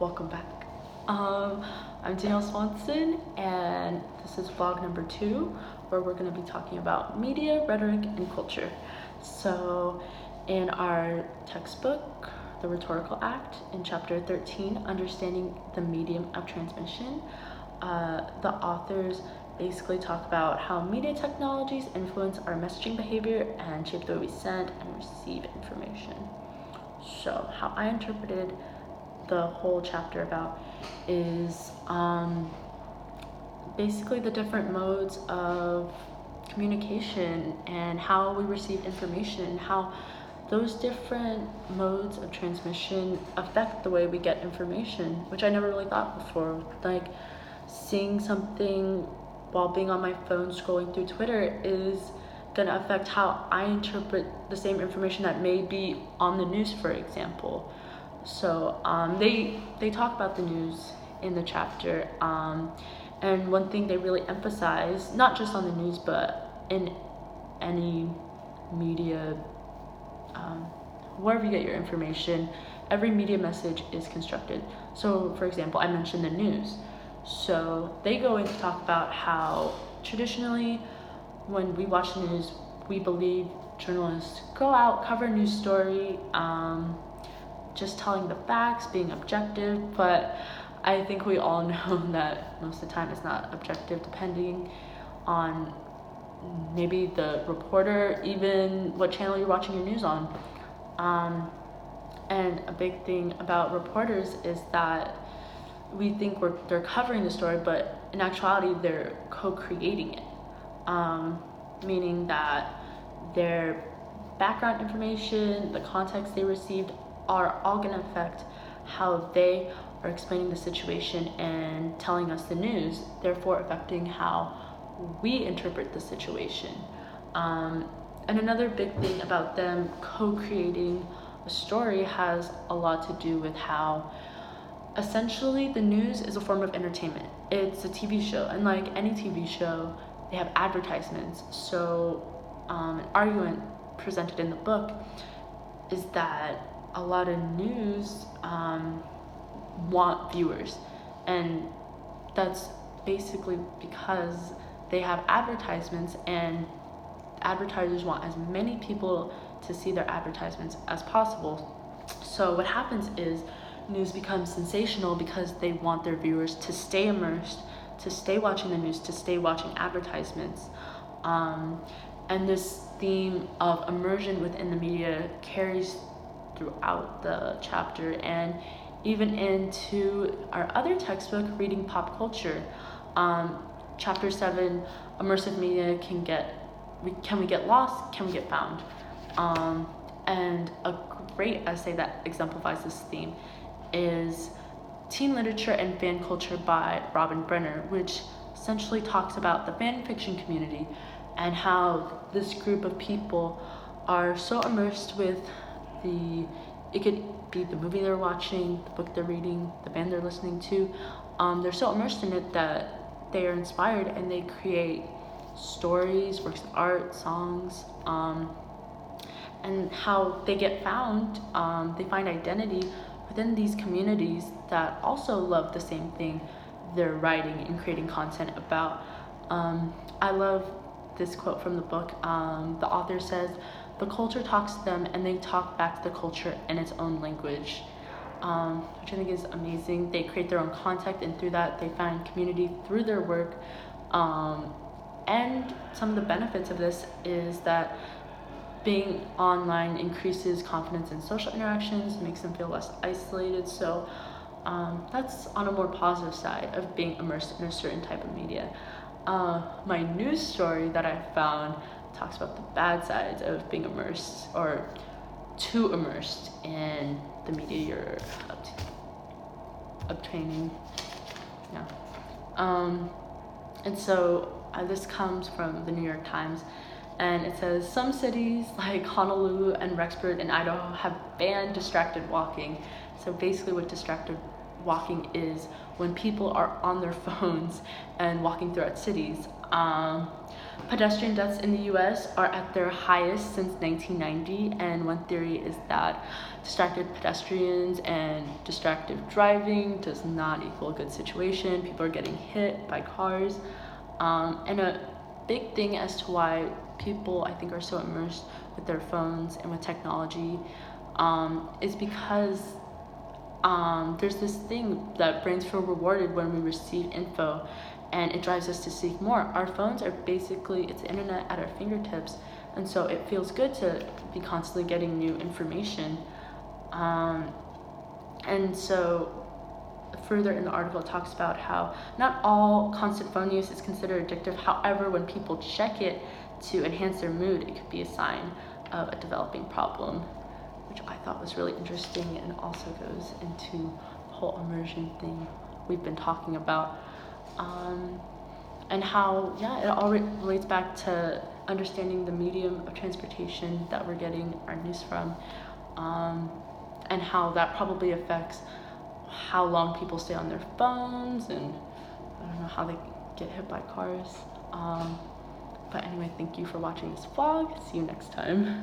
welcome back. I'm Danielle Swanson, and this is vlog number 2, where we're going to be talking about media, rhetoric, and culture. So, in our textbook, The Rhetorical Act, in chapter 13, Understanding the Medium of Transmission, the authors basically talk about how media technologies influence our messaging behavior and shape the way we send and receive information. So, how I interpreted the whole chapter about is basically the different modes of communication and how we receive information, and how those different modes of transmission affect the way we get information, which I never really thought before. Like, seeing something while being on my phone scrolling through Twitter is gonna affect how I interpret the same information that may be on the news, for example. So they talk about the news in the chapter, and one thing they really emphasize, not just on the news but in any media, wherever you get your information, every media message is constructed. So for example, I mentioned the news, so they go in to talk about how traditionally when we watch the news, we believe journalists go out, cover a news story, just telling the facts, being objective, but I think we all know that most of the time it's not objective, depending on maybe the reporter, even what channel you're watching your news on. And a big thing about reporters is that we think they're covering the story, but in actuality they're co-creating it, meaning that their background information, the context they received, are all going to affect how they are explaining the situation and telling us the news, therefore affecting how we interpret the situation. And another big thing about them co-creating a story has a lot to do with how essentially the news is a form of entertainment. It's a TV show, and like any TV show, they have advertisements. So an argument presented in the book is that a lot of news want viewers, and that's basically because they have advertisements, and advertisers want as many people to see their advertisements as possible. So what happens is news becomes sensational because they want their viewers to stay immersed, to stay watching the news, to stay watching advertisements. And this theme of immersion within the media carries throughout the chapter and even into our other textbook, Reading Pop Culture. Chapter 7, Immersive Media, can we get lost, can we get found? And a great essay that exemplifies this theme is Teen Literature and Fan Culture by Robin Brenner, which essentially talks about the fan fiction community and how this group of people are so immersed with it could be the movie they're watching, the book they're reading, the band they're listening to. They're so immersed in it that they are inspired and they create stories, works of art, songs, and how they get found. They find identity within these communities that also love the same thing they're writing and creating content about. I love this quote from the book. The author says, "The culture talks to them and they talk back to the culture in its own language," which I think is amazing. They create their own content, and through that they find community through their work. And some of the benefits of this is that being online increases confidence in social interactions, makes them feel less isolated. So that's on a more positive side of being immersed in a certain type of media. My news story that I found talks about the bad sides of being immersed or too immersed in the media you're obtaining. And so this comes from the New York Times, and it says, some cities like Honolulu and Rexburg in Idaho have banned distracted walking. So basically what distracted walking is when people are on their phones and walking throughout cities. Pedestrian deaths in the US are at their highest since 1990, and one theory is that distracted pedestrians and distracted driving does not equal a good situation. People are getting hit by cars. And a big thing as to why people, I think, are so immersed with their phones and with technology is because there's this thing that brains feel rewarded when we receive info, and it drives us to seek more. Our phones are basically, it's the internet at our fingertips, and so it feels good to be constantly getting new information. And so further in the article, it talks about how not all constant phone use is considered addictive. However, when people check it to enhance their mood, it could be a sign of a developing problem, which I thought was really interesting, and also goes into the whole immersion thing we've been talking about. And how, yeah, it all relates back to understanding the medium of transportation that we're getting our news from, and how that probably affects how long people stay on their phones, and I don't know how they get hit by cars. But anyway, thank you for watching this vlog. See you next time.